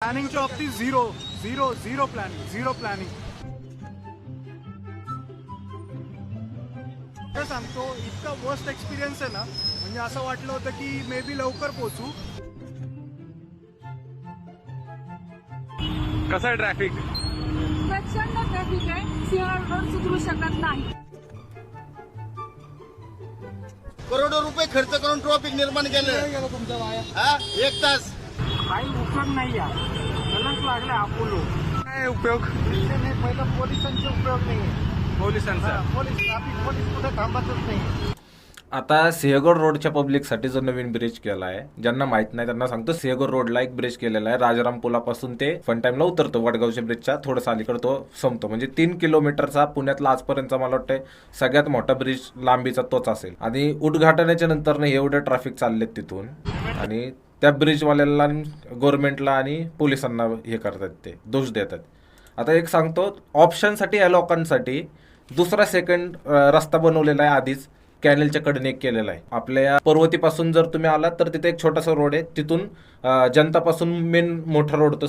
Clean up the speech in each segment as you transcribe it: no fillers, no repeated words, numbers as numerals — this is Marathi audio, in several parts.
प्लॅनिंगच्या बाबतीत zero zero zero planning zero planning. तर सांगतो इतका वर्स्ट एक्सपिरियन्स आहे ना, म्हणजे असं वाटलं होतं की मे बी लवकर पोहोचू. कसं आहे ट्रॅफिक? प्रचंड ट्रॅफिक आहे. सिंहगड रोड सुधरू शकत नाही. करोडो रुपये खर्च करून ट्रॉफिक निर्माण केलं. तुमच्या वाया हा 1 तास काही उपयोग नाही आहे. गलत लागले अपोलो. काय उपयोग पहिला पोलिसांचे उपयोग नाही. पोलिसांचा? पोलीस ट्रॅफिक पोलीस कुठे थांबतच नाही. आता सिंहगड रोडच्या पब्लिकसाठी जो नवीन ब्रिज केला आहे, ज्यांना माहित नाही त्यांना सांगतो. सिंहगड रोडला एक ब्रिज केलेला आहे. राजाराम पुलापासून ते फन टाइमला उतरतो, वडगावच्या ब्रिजच्या थोडंसं अलीकडे तो संपतो. म्हणजे 3 किलोमीटरचा पुण्यातला आजपर्यंत मला वाटतं सगळ्यात मोठा ब्रिज लांबीचा तोच असेल. आणि उद्घाटनाच्या नंतर एवढं ट्रॅफिक चाललेत तिथून, आणि त्या ब्रिजवाल्याला गव्हर्नमेंटला आणि पोलिसांना हे करतात, ते दोष देतात. आता एक सांगतो, ऑप्शनसाठी या लोकांसाठी दुसरा सेकंड रस्ता बनवलेला आहे आधीच. कॅनेलच्या कडेने एक केलेला आहे. आपल्या पर्वतीपासून जर तुम्ही आलात तर तिथे एक छोटासा रोड आहे. तिथून जनतापासून मेन मोठा रोड तो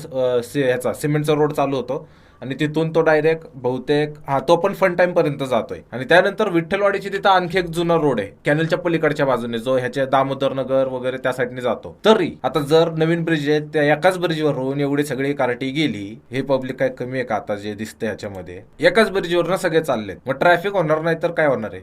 ह्याचा सिमेंटचा रोड चालू होतो, आणि तिथून तो डायरेक्ट बहुतेक तो पण फन टाइम पर्यंत जातोय. आणि त्यानंतर विठ्ठलवाडीची तिथं आणखी एक जुना रोड आहे कॅनेलच्या पलीकडच्या बाजूने, जो ह्याच्या दामोदर नगर वगैरे त्या साईडने जातो. तरी आता जर नवीन ब्रिज आहे, त्या एकाच ब्रिजवरून एवढी सगळी कार्टी गेली, हे पब्लिक काय कमी आहे का? आता जे दिसतंय ह्याच्यामध्ये एकाच ब्रिजवरून सगळे चाललेत, मग ट्रॅफिक होणार नाही तर काय होणार आहे?